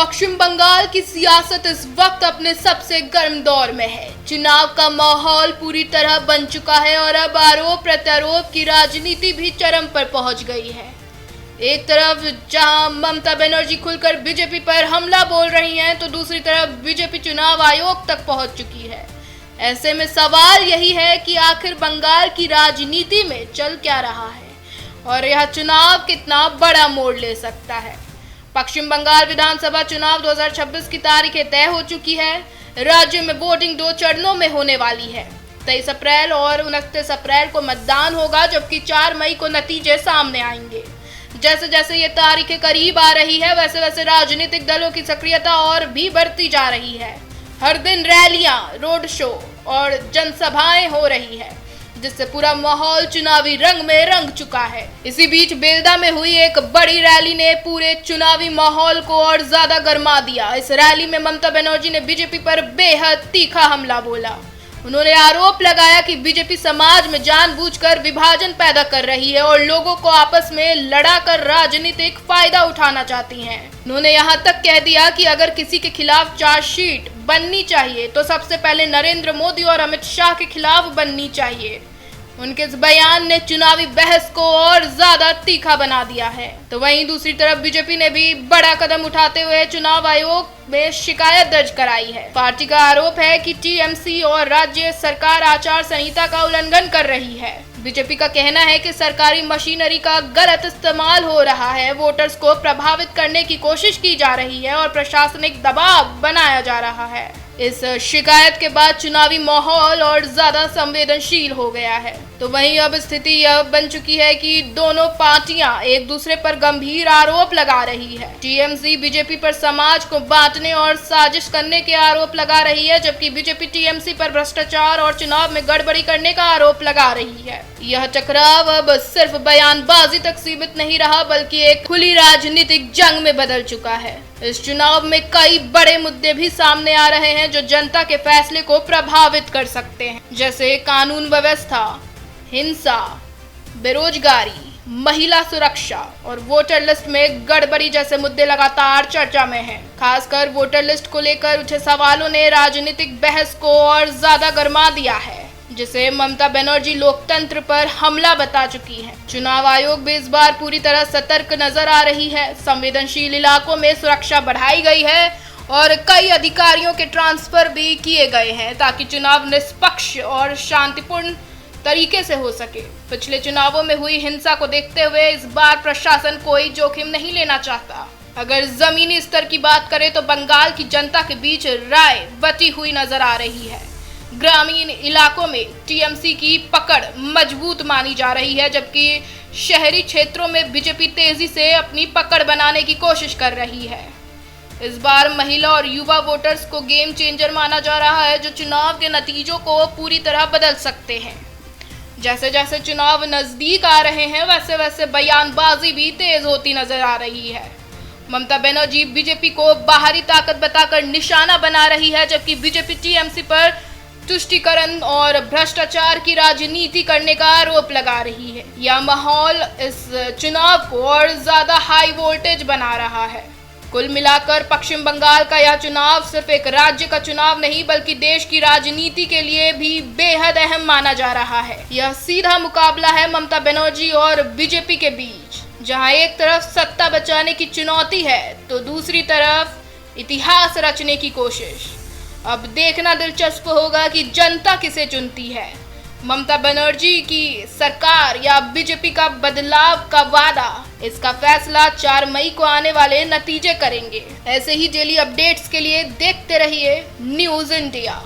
पश्चिम बंगाल की सियासत इस वक्त अपने सबसे गर्म दौर में है। चुनाव का माहौल पूरी तरह बन चुका है और अब आरोप प्रत्यारोप की राजनीति भी चरम पर पहुंच गई है। एक तरफ जहां ममता बनर्जी खुलकर बीजेपी पर हमला बोल रही हैं, तो दूसरी तरफ बीजेपी चुनाव आयोग तक पहुंच चुकी है। ऐसे में सवाल यही है कि आखिर बंगाल की राजनीति में चल क्या रहा है और यह चुनाव कितना बड़ा मोड़ ले सकता है। पश्चिम बंगाल विधानसभा चुनाव 2026 की तारीखें तय हो चुकी है। राज्य में वोटिंग 2 चरणों में होने वाली है। 23 अप्रैल और 29 अप्रैल को मतदान होगा, जबकि 4 मई को नतीजे सामने आएंगे। जैसे जैसे ये तारीखें करीब आ रही है, वैसे वैसे राजनीतिक दलों की सक्रियता और भी बढ़ती जा रही है। हर दिन रैलियां, रोड शो और जनसभाएं हो रही है, जिससे पूरा माहौल चुनावी रंग में रंग चुका है। इसी बीच बेलदा में हुई एक बड़ी रैली ने पूरे चुनावी माहौल को और ज्यादा गर्मा दिया। इस रैली में ममता बनर्जी ने बीजेपी पर बेहद तीखा हमला बोला। उन्होंने आरोप लगाया कि बीजेपी समाज में जानबूझकर विभाजन पैदा कर रही है और लोगों को आपस में लड़ाकर राजनीतिक फायदा उठाना चाहती हैं। उन्होंने यहां तक कह दिया कि अगर किसी के खिलाफ चार्जशीट बननी चाहिए तो सबसे पहले नरेंद्र मोदी और अमित शाह के खिलाफ बननी चाहिए। उनके इस बयान ने चुनावी बहस को और ज्यादा तीखा बना दिया है। तो वहीं दूसरी तरफ बीजेपी ने भी बड़ा कदम उठाते हुए चुनाव आयोग में शिकायत दर्ज कराई है। पार्टी का आरोप है कि टीएमसी और राज्य सरकार आचार संहिता का उल्लंघन कर रही है। बीजेपी का कहना है कि सरकारी मशीनरी का गलत इस्तेमाल हो रहा है, वोटर्स को प्रभावित करने की कोशिश की जा रही है और प्रशासनिक दबाव बनाया जा रहा है। इस शिकायत के बाद चुनावी माहौल और ज्यादा संवेदनशील हो गया है। तो वहीं अब स्थिति यह बन चुकी है कि दोनों पार्टियां एक दूसरे पर गंभीर आरोप लगा रही है। टीएमसी बीजेपी पर समाज को बांटने और साजिश करने के आरोप लगा रही है, जबकि बीजेपी टीएमसी पर भ्रष्टाचार और चुनाव में गड़बड़ी करने का आरोप लगा रही है। यह टकराव अब सिर्फ बयानबाजी तक सीमित नहीं रहा, बल्कि एक खुली राजनीतिक जंग में बदल चुका है। इस चुनाव में कई बड़े मुद्दे भी सामने आ रहे हैं जो जनता के फैसले को प्रभावित कर सकते हैं, जैसे कानून व्यवस्था, हिंसा, बेरोजगारी, महिला सुरक्षा और वोटर लिस्ट में गड़बड़ी जैसे मुद्दे लगातार चर्चा में हैं। खासकर वोटर लिस्ट को लेकर उठे सवालों ने राजनीतिक बहस को और ज्यादा गर्मा दिया है, जिसे ममता बनर्जी लोकतंत्र पर हमला बता चुकी हैं। चुनाव आयोग भी इस बार पूरी तरह सतर्क नजर आ रही है। संवेदनशील इलाकों में सुरक्षा बढ़ाई गई है और कई अधिकारियों के ट्रांसफर भी किए गए हैं, ताकि चुनाव निष्पक्ष और शांतिपूर्ण तरीके से हो सके। पिछले चुनावों में हुई हिंसा को देखते हुए इस बार प्रशासन कोई जोखिम नहीं लेना चाहता। अगर जमीनी स्तर की बात करें तो बंगाल की जनता के बीच राय बटी हुई नजर आ रही है। ग्रामीण इलाकों में टीएमसी की पकड़ मजबूत मानी जा रही है, जबकि शहरी क्षेत्रों में बीजेपी तेजी से अपनी पकड़ बनाने की कोशिश कर रही है। इस बार महिला और युवा वोटर्स को गेम चेंजर माना जा रहा है, जो चुनाव के नतीजों को पूरी तरह बदल सकते हैं। जैसे जैसे चुनाव नजदीक आ रहे हैं, वैसे वैसे बयानबाजी भी तेज होती नजर आ रही है। ममता बनर्जी बीजेपी को बाहरी ताकत बताकर निशाना बना रही है, जबकि बीजेपी टीएमसी पर तुष्टीकरण और भ्रष्टाचार की राजनीति करने का आरोप लगा रही है। यह माहौल इस चुनाव को और ज्यादा हाई वोल्टेज बना रहा है। कुल मिलाकर पश्चिम बंगाल का यह चुनाव सिर्फ एक राज्य का चुनाव नहीं, बल्कि देश की राजनीति के लिए भी बेहद अहम माना जा रहा है। यह सीधा मुकाबला है ममता बनर्जी और बीजेपी के बीच, जहां एक तरफ सत्ता बचाने की चुनौती है तो दूसरी तरफ इतिहास रचने की कोशिश। अब देखना दिलचस्प होगा कि जनता किसे चुनती है, ममता बनर्जी की सरकार या बीजेपी का बदलाव का वादा। इसका फैसला 4 मई को आने वाले नतीजे करेंगे। ऐसे ही डेली अपडेट्स के लिए देखते रहिए न्यूज़ इंडिया।